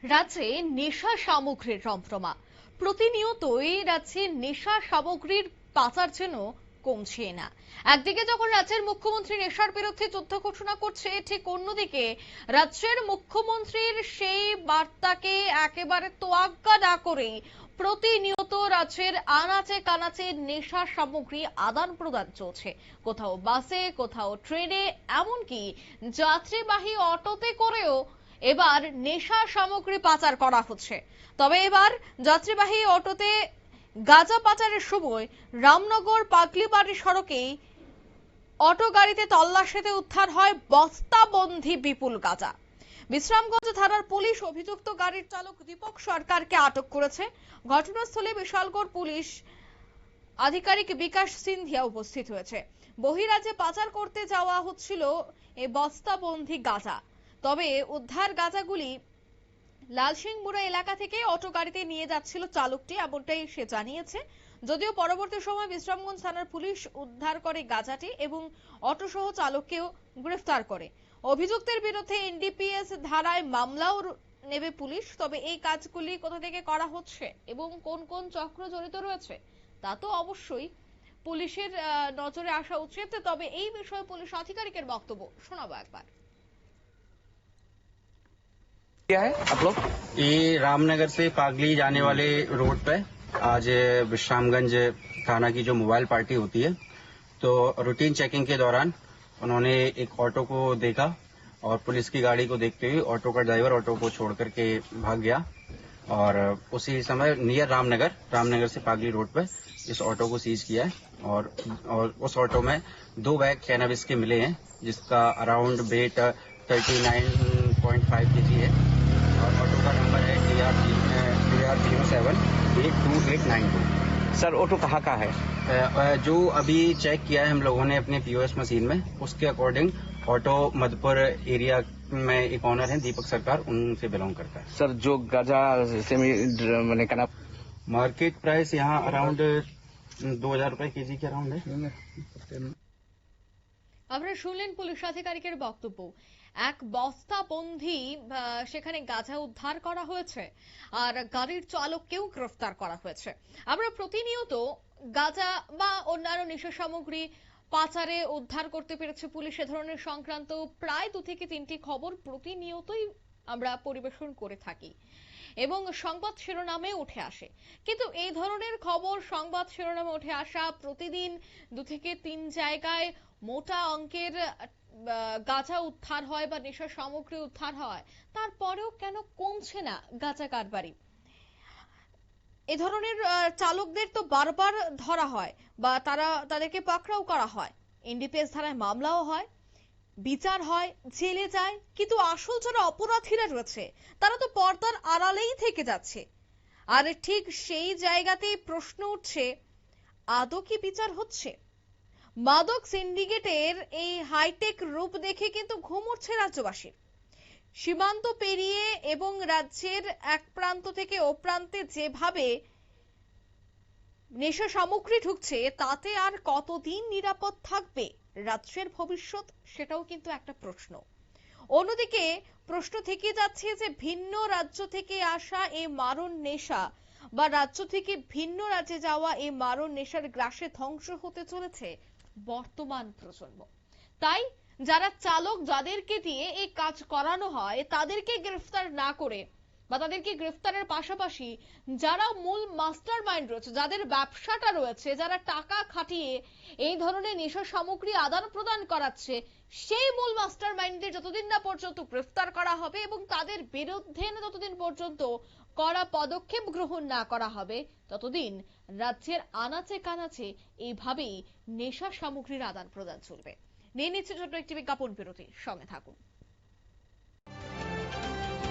রাজ্যে নেশা সামগ্রীর রমরমা। প্রতিনিয়তই রাজ্যে নেশা সামগ্রীর পাচার যেন কমছে না। একদিকে যখন রাজ্যের মুখ্যমন্ত্রী নেশার বিরুদ্ধে যুদ্ধ ঘোষণা করছে, ঠিক অন্যদিকে রাজ্যের মুখ্যমন্ত্রীর সেই বার্তাকে একেবারে তোয়াক্কা না করে প্রতিনিয়ত রাজ্যের আনাচে কানাচে নেশা সামগ্রী আদান প্রদান চলছে। কোথাও বাসে, কোথাও ট্রেনে, এমনকি যাত্রীবাহী অটোতে করেও এবার নেশা সামগ্রী পাচার করা হচ্ছে। তবে এবার যাত্রীবাহী অটোতে গাঁজা পাচারের সময় রামনগর পাগলিবাড়ি সড়কে অটো গাড়িতে তল্লাশিতে উদ্ধার হয় বস্তাবন্দি বিপুল গাঁজা। বিশ্রামগঞ্জ থানার পুলিশ অভিযুক্ত গাড়ির চালক দীপক সরকারকে আটক করেছে। ঘটনাস্থলে বিশালগড় পুলিশ আধিকারিক বিকাশ সিন্ধিয়া উপস্থিত হয়েছে। বহিরাজ্যে পাচার করতে যাওয়া হচ্ছিল এই বস্তাবন্দি গাঁজা। তবে উদ্ধার গাঁজাগুলি লালসিংমুড়া এলাকা থেকে অটো গাড়িতে নিয়ে যাচ্ছিল চালকটি, এমনটাই সে জানিয়েছে। যদিও পরবর্তী সময় বিশ্রামগঞ্জ থানার পুলিশ উদ্ধার করে গাঁজাটি এবং অটো সহ চালককেও গ্রেফতার করে। অভিযুক্তের বিরুদ্ধে এনডিপিএস ধারায় মামলাও নেবে পুলিশ। তবে এই কাজগুলি কোথা থেকে করা হচ্ছে এবং কোন কোন চক্র জড়িত রয়েছে তা তো অবশ্যই পুলিশের নজরে আসা উচিত। তবে এই বিষয়ে পুলিশ আধিকারিকের বক্তব্য শোনাবো একবার। क्या है आप लोग? ये रामनगर से पागली जाने वाले रोड पे आज विश्रामगंज थाना की जो मोबाइल पार्टी होती है, तो रूटीन चेकिंग के दौरान उन्होंने एक ऑटो को देखा और पुलिस की गाड़ी को देखते हुए ऑटो का ड्राइवर ऑटो को छोड़ करके भाग गया। और उसी समय नियर रामनगर से पागली रोड पे इस ऑटो को सीज किया है। और उस ऑटो में 2 बैग कैनबिस के मिले हैं, जिसका अराउंड वेट 39.5 kg है। और ऑटो का नंबर है DR078292। सर ऑटो कहाँ का है? जो अभी चेक किया है हम लोगों ने अपने पीओएस मशीन में, उसके अकॉर्डिंग ऑटो मधुपुर एरिया में एक ऑनर है दीपक सरकार, उनसे बिलोंग करता है। सर जो गाजा सेमी मैंने कहना मार्केट प्राइस यहाँ अराउंड 2000 रुपए केजी के अराउंड है। আপনারা শুনলেন পুলিশ আধিকারিকের বক্তব্য। এক বস্তাবন্দি সেখানে গাঁজা উদ্ধার করা হয়েছে আর গাড়ির চালককেও গ্রেফতার করা হয়েছে। আমরা প্রতিনিয়ত গাঁজা বা অন্যান্য নেশা সামগ্রী পাচারে উদ্ধার করতে পেরেছে পুলিশ। এ ধরনের সংক্রান্ত প্রায় 2 থেকে 3টি খবর প্রতিনিয়তই আমরা পরিবেশন করে থাকি এবং সংবাদ শিরোনামে উঠে আসে। কিন্তু এই ধরনের খবর সংবাদ শিরোনামে উঠে আসা প্রতিদিন 2 থেকে 3 জায়গায় মোটা অঙ্কের গাঁজা উদ্ধার হয় বা নেশা সামগ্রী উদ্ধার হয়, তারপরেও কেন কমছে না গাঁজা কারবারি? এ ধরনের চালকদের তো বারবার ধরা হয় বা তাদেরকে পাকড়াও করা হয়, এনডিপিএস ধারায় মামলাও হয়, বিচার হয়, জেলে যায়, কিন্তু আসল যারা অপরাধীরা রয়েছে তারা তো পর্দার আড়ালেই থেকে যাচ্ছে। আর ঠিক সেই জায়গাতেই প্রশ্ন উঠছে, আদৌ কি বিচার হচ্ছে? মাদক সিন্ডিকেটের এই হাইটেক রূপ দেখে কিন্তু ঘুম উঠছে রাজ্যবাসীর। সীমান্ত পেরিয়ে এবং রাজ্যের এক প্রান্ত থেকে ও প্রান্তে যেভাবে নেশা সামগ্রী ঢুকছে, তাতে আর কতদিন নিরাপদ থাকবে রাজ্যের ভবিষ্যৎ, সেটাও কিন্তু একটা প্রশ্ন। অন্যদিকে প্রশ্ন থেকে যাচ্ছে যে ভিন্ন রাজ্য থেকে আসা এই মারণ নেশা বা রাজ্য থেকে ভিন্ন রাজ্যে যাওয়া এই মারণ নেশার গ্রাসে ধ্বংস হতে চলেছে বর্তমান প্রজন্ম। তাই যারা চালক, যাদেরকে দিয়ে এই কাজ করানো হয়, তাদেরকে গ্রেফতার না করে বা তাদেরকে গ্রেফতারের পাশাপাশি যারা মূল মাস্টার মাইন্ড রয়েছে, যাদের ব্যবসাটা রয়েছে, যারা টাকা খাটিয়ে এই ধরনের নেশা সামগ্রী আদান প্রদান করাচ্ছে, সেই মূল মাস্টার মাইন্ডদের যতদিন না পর্যন্ত গ্রেফতার করা হবে এবং তাদের বিরুদ্ধে যতদিন পর্যন্ত কড়া পদক্ষেপ গ্রহণ না করা হবে, ততদিন রাজ্যের আনাচে কানাচে এইভাবেই নেশা সামগ্রীর আদান প্রদান চলবে। নিয়ে নিচ্ছে ছোট্ট একটি বিজ্ঞাপন বিরতি, সঙ্গে থাকুন।